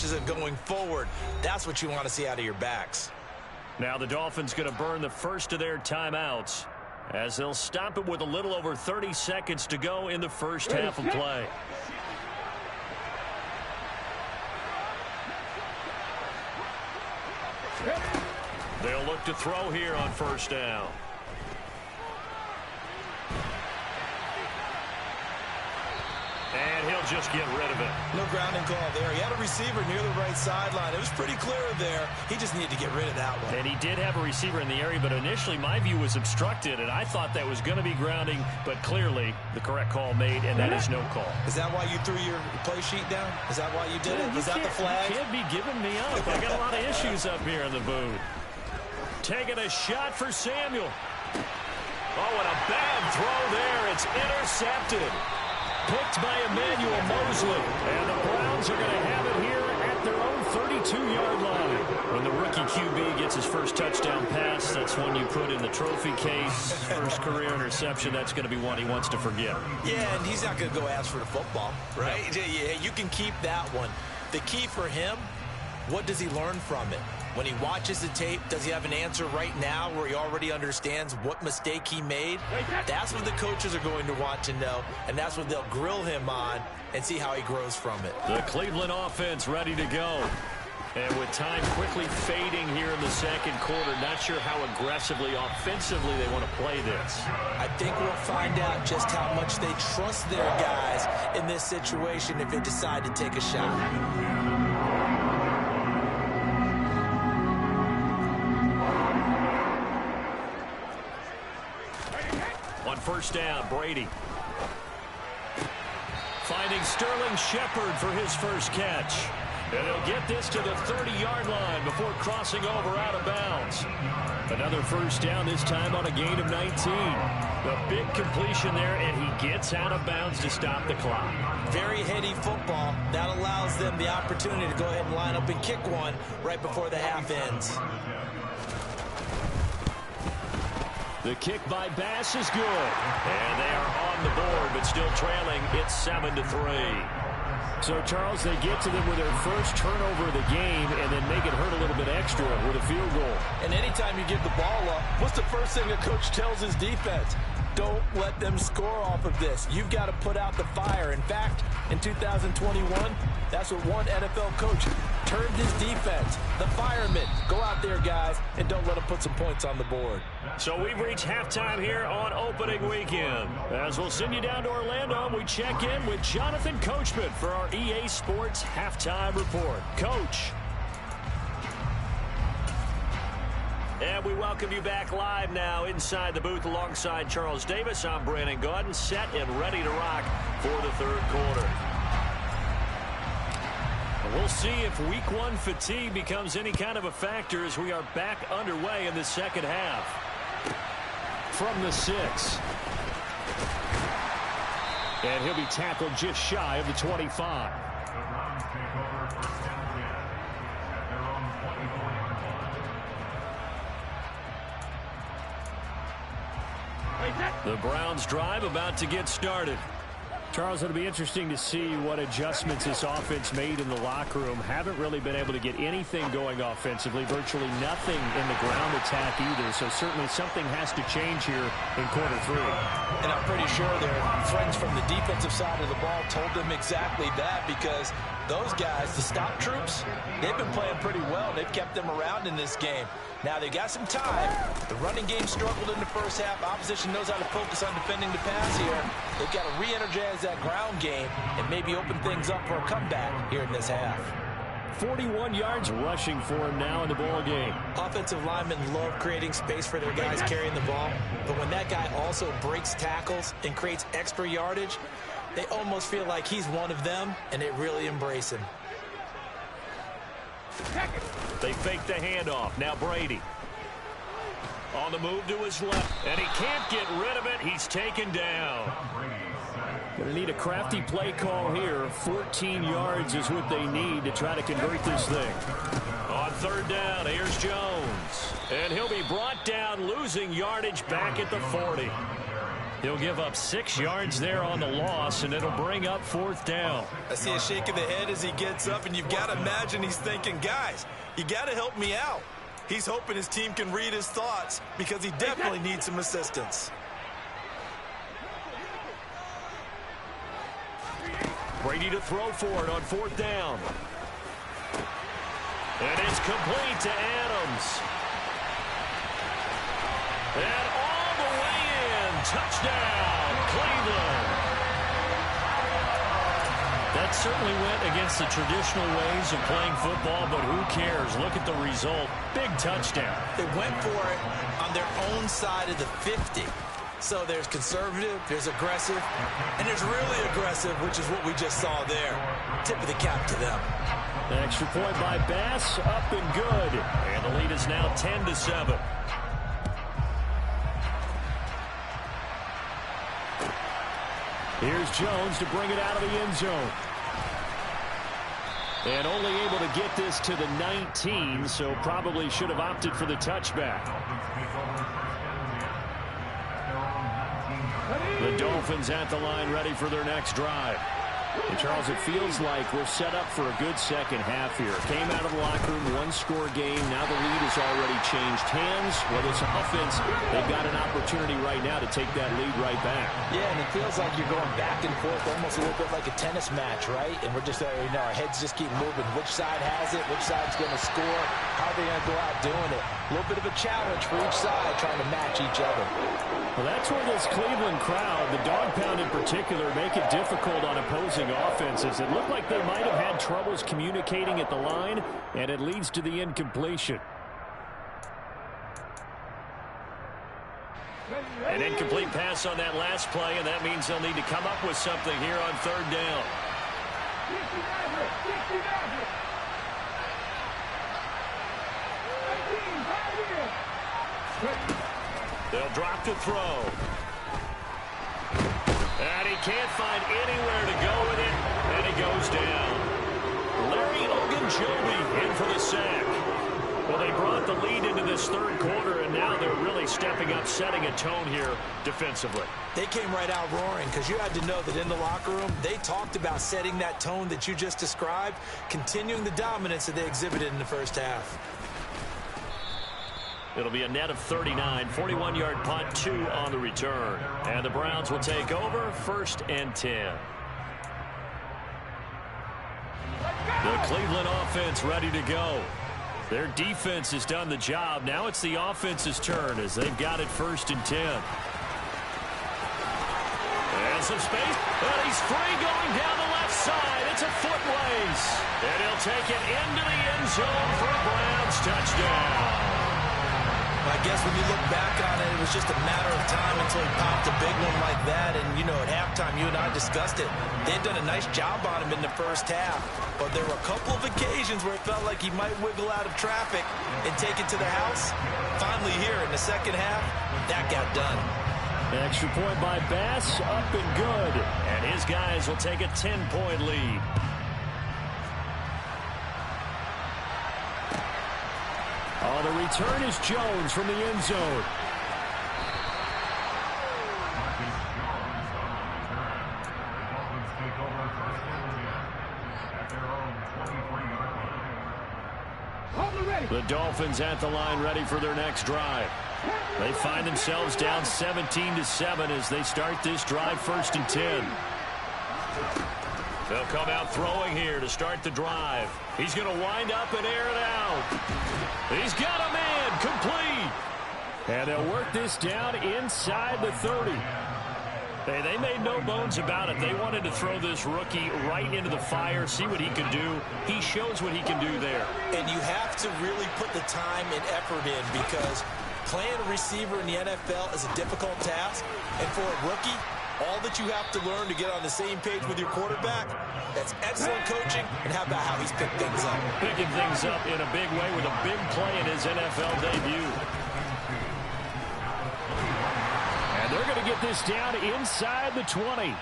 approaches it going forward. That's what you want to see out of your backs. Now the Dolphins going to burn the first of their timeouts as they'll stop it with a little over 30 seconds to go in the first half of play. They'll look to throw here on first down. And he'll just get rid of it. No grounding call there. He had a receiver near the right sideline. It was pretty clear there. He just needed to get rid of that one. And he did have a receiver in the area, but initially my view was obstructed, and I thought that was going to be grounding, but clearly the correct call made, and that is no call. Is that why you threw your play sheet down? Is that why you did it? Was that the flag? You can't be giving me up. I got a lot of issues up here in the booth. Taking a shot for Samuel. Oh, and a bad throw there. It's intercepted. Picked by Emmanuel Mosley. And the Browns are going to have it here at their own 32-yard line. When the rookie QB gets his first touchdown pass, that's one you put in the trophy case. First career interception, that's going to be one he wants to forget. Yeah, and he's not going to go ask for the football, right? No. Yeah, you can keep that one. The key for him, what does he learn from it? When he watches the tape, does he have an answer right now where he already understands what mistake he made? That's what the coaches are going to want to know, and that's what they'll grill him on and see how he grows from it. The Cleveland offense ready to go. And with time quickly fading here in the second quarter, not sure how aggressively, offensively they want to play this. I think we'll find out just how much they trust their guys in this situation if they decide to take a shot. On first down, Brady. Finding Sterling Shepard for his first catch. And he'll get this to the 30-yard line before crossing over out of bounds. Another first down, this time on a gain of 19. The big completion there, and he gets out of bounds to stop the clock. Very heady football. That allows them the opportunity to go ahead and line up and kick one right before the half ends. The kick by Bass is good. And they are on the board, but still trailing. It's 7-3. So, Charles, they get to them with their first turnover of the game and then make it hurt a little bit extra with a field goal. And anytime you give the ball up, what's the first thing a coach tells his defense? Don't let them score off of this. You've got to put out the fire. In fact, in 2021, that's what one NFL coach turned his defense. The firemen. Go out there, guys, and don't let them put some points on the board. So we've reached halftime here on opening weekend. As we'll send you down to Orlando, we check in with Jonathan Coachman for our EA Sports Halftime Report. Coach. And we welcome you back live now inside the booth alongside Charles Davis. I'm Brandon Gaudin, set and ready to rock for the third quarter. We'll see if week one fatigue becomes any kind of a factor as we are back underway in the second half. From the 6. And he'll be tackled just shy of the 25. The Browns drive about to get started. Charles, it'll be interesting to see what adjustments this offense made in the locker room. Haven't really been able to get anything going offensively, virtually nothing in the ground attack either. So certainly something has to change here in quarter 3. And I'm pretty sure their friends from the defensive side of the ball told them exactly that, because those guys, the stop troops, they've been playing pretty well. They've kept them around in this game. Now, they got some time. The running game struggled in the first half. Opposition knows how to focus on defending the pass here. They've got to re-energize that ground game and maybe open things up for a comeback here in this half. 41 yards rushing for him now in the ball game. Offensive linemen love creating space for their guys carrying the ball. But when that guy also breaks tackles and creates extra yardage, they almost feel like he's one of them, and they really embrace him. They fake the handoff. Now Brady. On the move to his left. And he can't get rid of it. He's taken down. Going to need a crafty play call here. 14 yards is what they need to try to convert this thing. On third down, here's Jones. And he'll be brought down, losing yardage back at the 40. He'll give up 6 yards there on the loss, and it'll bring up 4th down. I see a shake of the head as he gets up, and you've got to imagine he's thinking, guys, you got to help me out. He's hoping his team can read his thoughts because he definitely needs some assistance. Brady to throw for it on 4th down. And it's complete to Adams. And all the way in. Touchdown, Cleveland. That certainly went against the traditional ways of playing football, but who cares? Look at the result. Big touchdown. They went for it on their own side of the 50. So there's conservative, there's aggressive, and there's really aggressive, which is what we just saw there. Tip of the cap to them. An extra point by Bass, up and good. And the lead is now 10-7. Here's Jones to bring it out of the end zone. And only able to get this to the 19, so probably should have opted for the touchback. The Dolphins at the line ready for their next drive. And Charles, it feels like we're set up for a good second half here. Came out of the locker room, one-score game. Now the lead has already changed hands. Whether it's offense, they've got an opportunity right now to take that lead right back. Yeah, and it feels like you're going back and forth, almost a little bit like a tennis match, right? And we're just, our heads just keep moving. Which side has it? Which side's going to score? How are they going to go out doing it? A little bit of a challenge for each side, trying to match each other. Well, that's where this Cleveland crowd, the dog pound in particular, make it difficult on opposing offenses. It looked like they might have had troubles communicating at the line, and it leads to the incompletion. An incomplete pass on that last play, and that means they'll need to come up with something here on 3rd down. They'll drop to throw. And he can't find anywhere to go with it, and he goes down. Larry Ogunjobi in for the sack. Well, they brought the lead into this 3rd quarter, and now they're really stepping up, setting a tone here defensively. They came right out roaring because you had to know that in the locker room, they talked about setting that tone that you just described, continuing the dominance that they exhibited in the first half. It'll be a net of 39, 41-yard punt, 2 on the return. And the Browns will take over, 1st and 10. The Cleveland offense ready to go. Their defense has done the job. Now it's the offense's turn as they've got it 1st and 10. And some space. And he's free going down the left side. It's a foot race. And he'll take it into the end zone for a Browns touchdown. I guess when you look back on it, it was just a matter of time until he popped a big one like that. And, you know, at halftime, you and I discussed it. They'd done a nice job on him in the first half. But there were a couple of occasions where it felt like he might wiggle out of traffic and take it to the house. Finally here in the second half, that got done. An extra point by Bass, up and good. And his guys will take a 10-point lead. Oh, the return is Jones from the end zone. The Dolphins at the line ready for their next drive. They find themselves down 17-7 as they start this drive 1st and 10. They'll come out throwing here to start the drive. He's going to wind up and air it out. He's got a man, complete. And they'll work this down inside the 30. Hey, they made no bones about it. They wanted to throw this rookie right into the fire, see what he could do. He shows what he can do there. And you have to really put the time and effort in because playing a receiver in the NFL is a difficult task. And for a rookie, all that you have to learn to get on the same page with your quarterback, that's excellent coaching, and how about how he's picked things up? Picking things up in a big way with a big play in his NFL debut. And they're going to get this down inside the 20.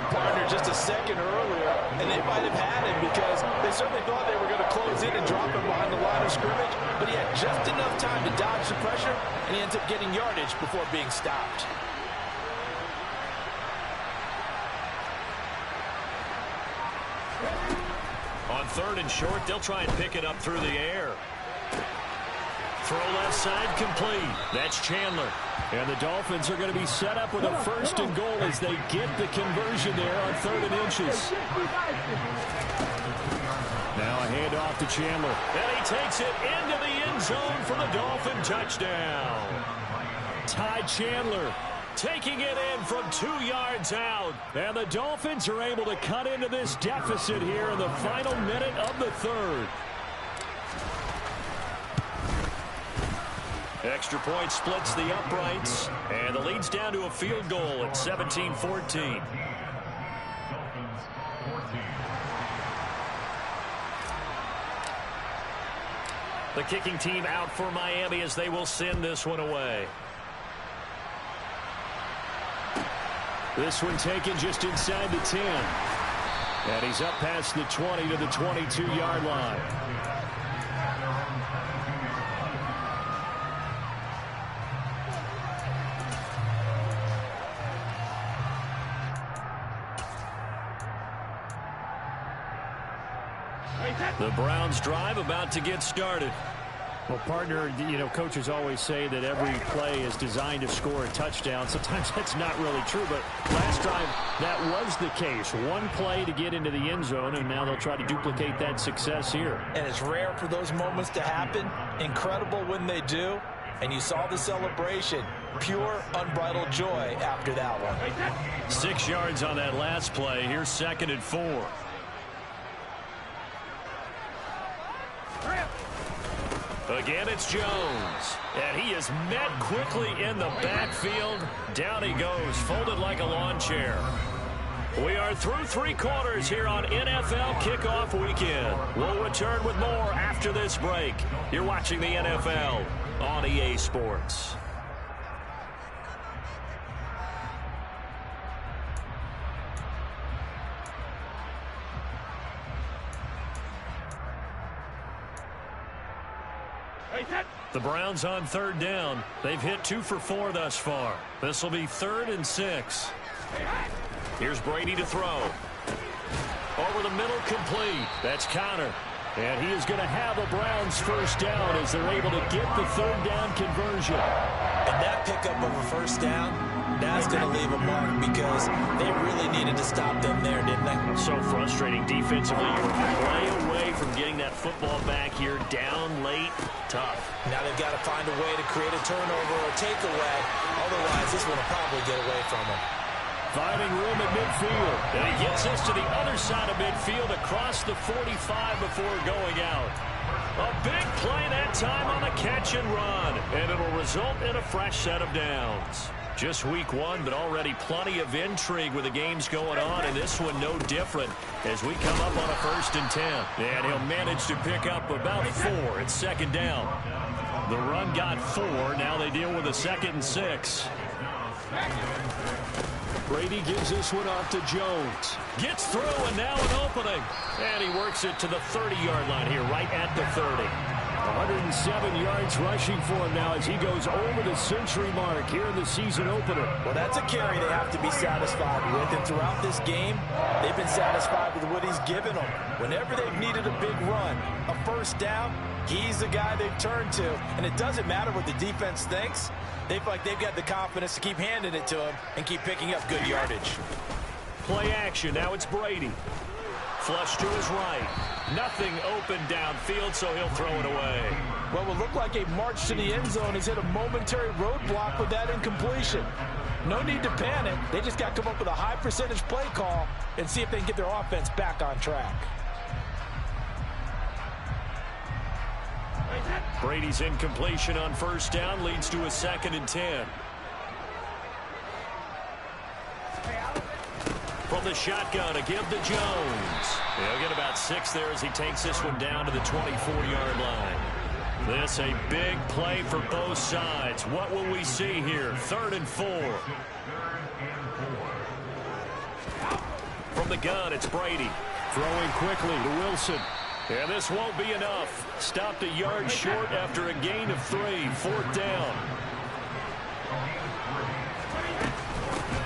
Partner just a second earlier, and they might have had him because they certainly thought they were going to close in and drop him behind the line of scrimmage, but he had just enough time to dodge the pressure, and he ends up getting yardage before being stopped. third and short. They'll try and pick it up through the air. Throw left side complete. That's Chandler. And the Dolphins are going to be set up with a first and goal as they get the conversion there on 3rd and inches. Now a handoff to Chandler. And he takes it into the end zone for the Dolphin touchdown. Ty Chandler taking it in from 2 yards out. And the Dolphins are able to cut into this deficit here in the final minute of the 3rd. Extra point splits the uprights, and the lead's down to a field goal at 17-14. The kicking team out for Miami as they will send this one away. This one taken just inside the 10. And he's up past the 20 to the 22-yard line. The Browns drive about to get started. Well, partner, you know, coaches always say that every play is designed to score a touchdown. Sometimes that's not really true, but last time that was the case. One play to get into the end zone, and now they'll try to duplicate that success here. And it's rare for those moments to happen. Incredible when they do. And you saw the celebration. Pure, unbridled joy after that one. 6 yards on that last play. Here's 2nd and 4. Again, it's Jones. And he is met quickly in the backfield. Down he goes, folded like a lawn chair. We are through 3 quarters here on NFL Kickoff Weekend. We'll return with more after this break. You're watching the NFL on EA Sports. The Browns on 3rd down. They've hit 2 for 4 thus far. This will be 3rd and 6. Here's Brady to throw. Over the middle, complete. That's Connor. And he is going to have a Browns first down as they're able to get the 3rd down conversion. And that pickup of a first down, that's going to leave a mark because they really needed to stop them there, didn't they? So frustrating defensively. You're a play away from getting that football back here down late. Tough. Now they've got to find a way to create a turnover or takeaway. Otherwise, this one will probably get away from them. Finding room at midfield. And he gets us to the other side of midfield across the 45 before going out. A big play that time on the catch and run. And it'll result in a fresh set of downs. Just week 1, but already plenty of intrigue with the games going on, and this one no different as we come up on a 1st and 10. And he'll manage to pick up about 4. It's 2nd down. The run got 4. Now they deal with a 2nd and 6. Brady gives this one off to Jones. Gets through, and now an opening. And he works it to the 30-yard line here, right at the 30. 107 yards rushing for him now as he goes over the century mark here in the season opener. Well, that's a carry they have to be satisfied with. And throughout this game, they've been satisfied with what he's given them. Whenever they've needed a big run, a first down, he's the guy they've turned to. And it doesn't matter what the defense thinks. They feel like they've got the confidence to keep handing it to him and keep picking up good yardage. Play action. Now it's Brady. Flush to his right. Nothing open downfield, so he'll throw it away. Well, it will look like a march to the end zone has hit a momentary roadblock with that incompletion. No need to panic. They just got to come up with a high percentage play call and see if they can get their offense back on track. Brady's incompletion on first down leads to a 2nd and 10. From the shotgun, a give to Jones. He'll get about 6 there as he takes this one down to the 24-yard line. This a big play for both sides. What will we see here? 3rd and 4. From the gun, it's Brady. Throwing quickly to Wilson. And this won't be enough. Stopped a yard short after a gain of 3. 4th down.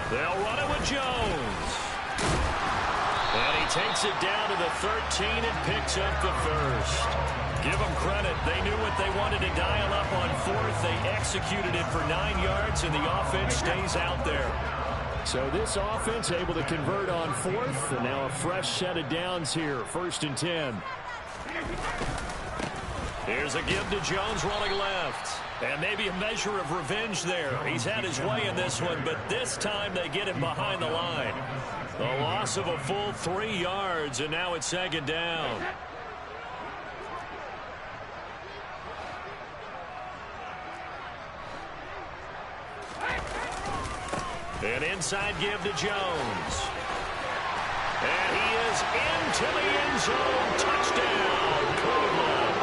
They'll run it with Jones. And he takes it down to the 13 and picks up the first. Give them credit. They knew what they wanted to dial up on fourth. They executed it for 9 yards, and the offense stays out there. So this offense able to convert on fourth, and now a fresh set of downs here, 1st and 10. Here's a give to Jones running left. And maybe a measure of revenge there. He's had his way in this one, but this time they get him behind the line. The loss of a full 3 yards, and now it's 2nd down. An inside give to Jones. And he is into the end zone. Touchdown, Cleveland.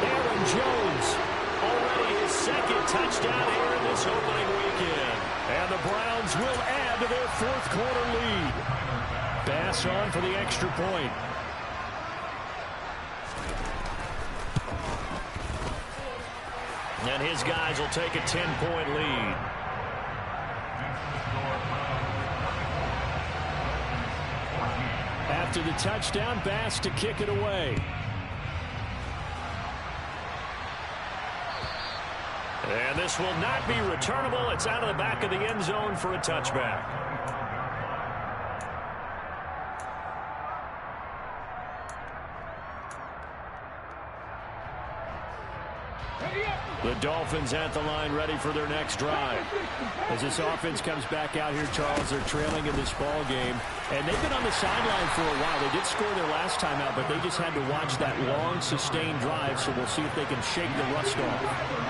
Aaron Jones, Already his 2nd touchdown here in this opening weekend. and the Browns will add to their 4th quarter lead. Bass on for the extra point. And his guys will take a 10-point lead. After the touchdown, Bass to kick it away. And this will not be returnable. It's out of the back of the end zone for a touchback. The Dolphins at the line, ready for their next drive. As this offense comes back out here, Charles, they're trailing in this ball game. And they've been on the sideline for a while. They did score their last time out, but they just had to watch that long, sustained drive, so we'll see if they can shake the rust off.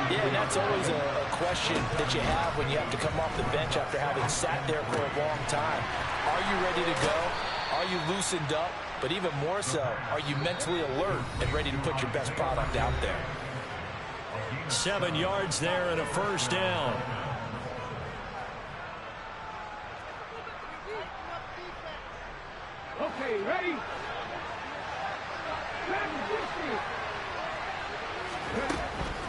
Yeah, and that's always a question that you have when you have to come off the bench after having sat there for a long time. Are you ready to go? Are you loosened up? But even more so, are you mentally alert and ready to put your best product out there? 7 yards there and a 1st down. Okay, ready?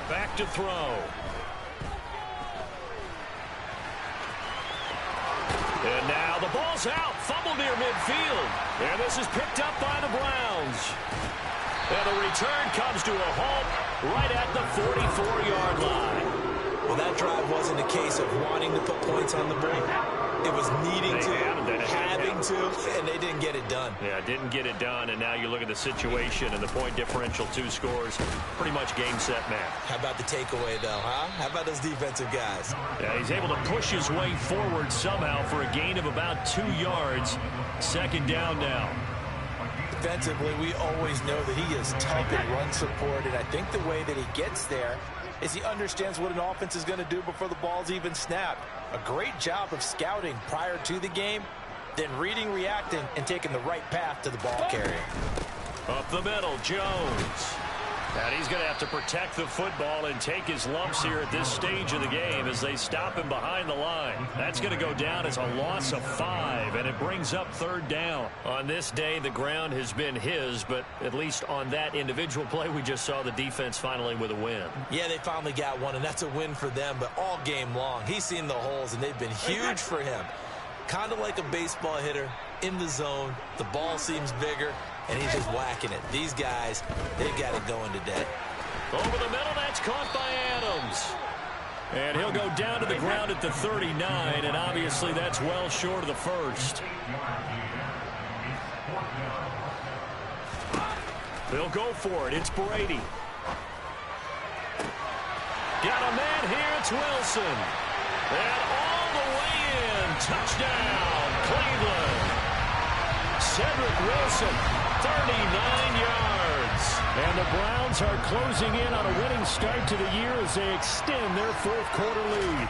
Back to throw. And now the ball's out. Fumble near midfield. And this is picked up by the Browns. And the return comes to a halt right at the 44-yard line. Well, that drive wasn't a case of wanting to put points on the board. It was needing to, having to, and they didn't get it done. Yeah, didn't get it done, and now you look at the situation and the point differential, 2 scores, pretty much game, set, match. How about the takeaway, though, huh? How about those defensive guys? Yeah, he's able to push his way forward somehow for a gain of about 2 yards. 2nd down now. Defensively, we always know that he is tough in run support, and I think the way that he gets there is he understands what an offense is going to do before the ball's even snapped. A great job of scouting prior to the game, then reading, reacting, and taking the right path to the ball carrier. Up the middle, Jones. And he's going to have to protect the football and take his lumps here at this stage of the game as they stop him behind the line. That's going to go down as a loss of 5, and it brings up 3rd down. On this day, the ground has been his, but at least on that individual play, we just saw the defense finally with a win. Yeah, they finally got one, and that's a win for them, but all game long, he's seen the holes, and they've been huge for him. Kind of like a baseball hitter in the zone. The ball seems bigger, and he's just whacking it. These guys, they've got it going today. Over the middle, that's caught by Adams. And he'll go down to the ground at the 39, and obviously that's well short of the 1st. They'll go for it. It's Brady. Got a man here. It's Wilson. And all the way in. Touchdown, Cleveland. Cedric Wilson, 39 yards. And the Browns are closing in on a winning start to the year as they extend their 4th quarter lead.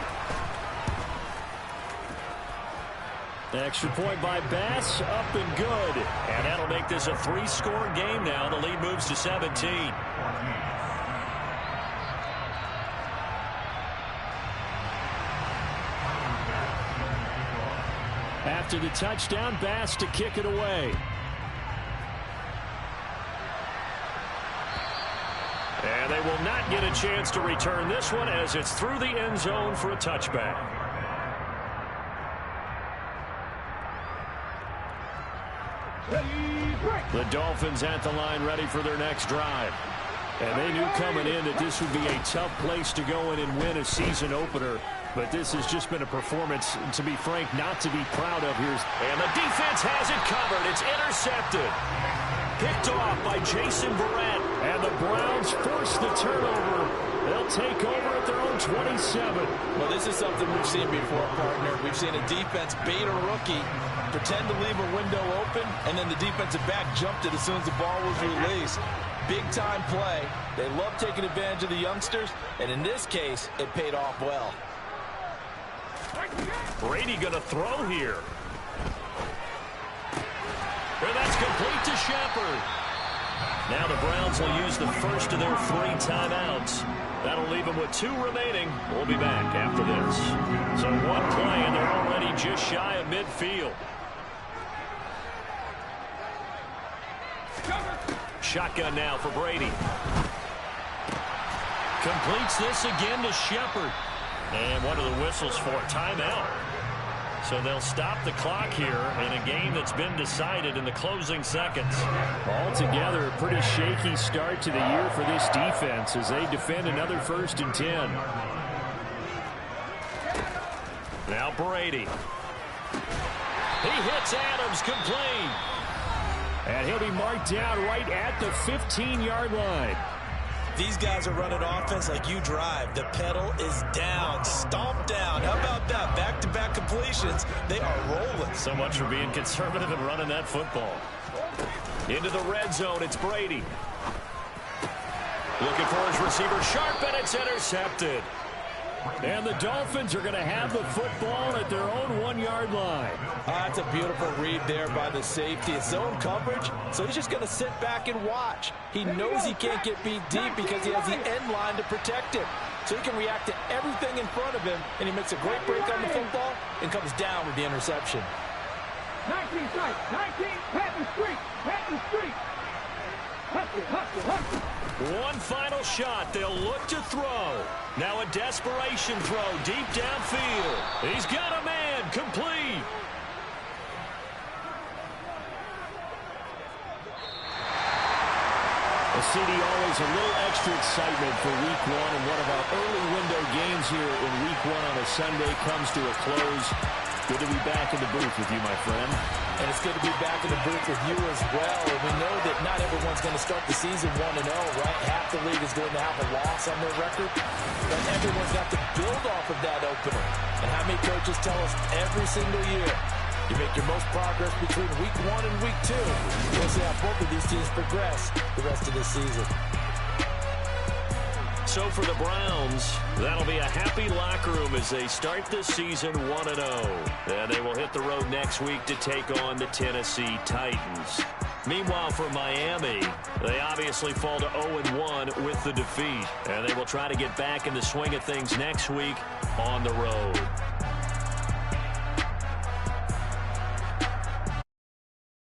The extra point by Bass, up and good. And that'll make this a 3-score game now. The lead moves to 17. After the touchdown, Bass to kick it away. And they will not get a chance to return this one as it's through the end zone for a touchback. The Dolphins at the line ready for their next drive. And they knew coming in that this would be a tough place to go in and win a season opener. But this has just been a performance, to be frank, not to be proud of. And the defense has it covered. It's intercepted. Picked off by Jason Verrett. And the Browns force the turnover. They'll take over at their own 27. Well, this is something we've seen before, partner. We've seen a defense bait a rookie, pretend to leave a window open, and then the defensive back jumped it as soon as the ball was released. Big-time play. They love taking advantage of the youngsters, and in this case, it paid off well. Brady going to throw here. And that's complete to Shepard. Now the Browns will use the first of their 3 timeouts. That'll leave them with 2 remaining. We'll be back after this. So 1 play, and they're already just shy of midfield. Shotgun now for Brady. Completes this again to Shepard. And what are the whistles for? Timeout. So they'll stop the clock here in a game that's been decided in the closing seconds. Altogether, a pretty shaky start to the year for this defense as they defend another 1st and 10. Now Brady. He hits Adams complete. And he'll be marked down right at the 15-yard line. These guys are running offense like you drive. The pedal is down, stomped down. How about that? Back-to-back completions. They are rolling. So much for being conservative and running that football. Into the red zone, it's Brady. Looking for his receiver sharp, and it's intercepted. And the Dolphins are going to have the football at their own 1-yard line. That's a beautiful read there by the safety. It's zone coverage, so he's just going to sit back and watch. He knows he can't get beat deep because he has the end line to protect him. So he can react to everything in front of him, and he makes a great break on the football and comes down with the interception. 19 strike, 19, Patton Street, Patton Street. Hustle. One final shot. They'll look to throw. Now a desperation throw deep downfield. He's got a man. Complete. Well, CD, always a little extra excitement for Week 1, and one of our early window games here in Week 1 on a Sunday comes to a close. Good to be back in the booth with you, my friend. And it's good to be back in the booth with you as well. And we know that not everyone's going to start the season 1-0, right? Half the league is going to have a loss on their record. But everyone's got to build off of that opener. And how many coaches tell us every single year, you make your most progress between Week 1 and Week 2. We'll see how both of these teams progress the rest of this season. So for the Browns, that'll be a happy locker room as they start the season 1-0. And they will hit the road next week to take on the Tennessee Titans. Meanwhile, for Miami, they obviously fall to 0-1 with the defeat. And they will try to get back in the swing of things next week on the road.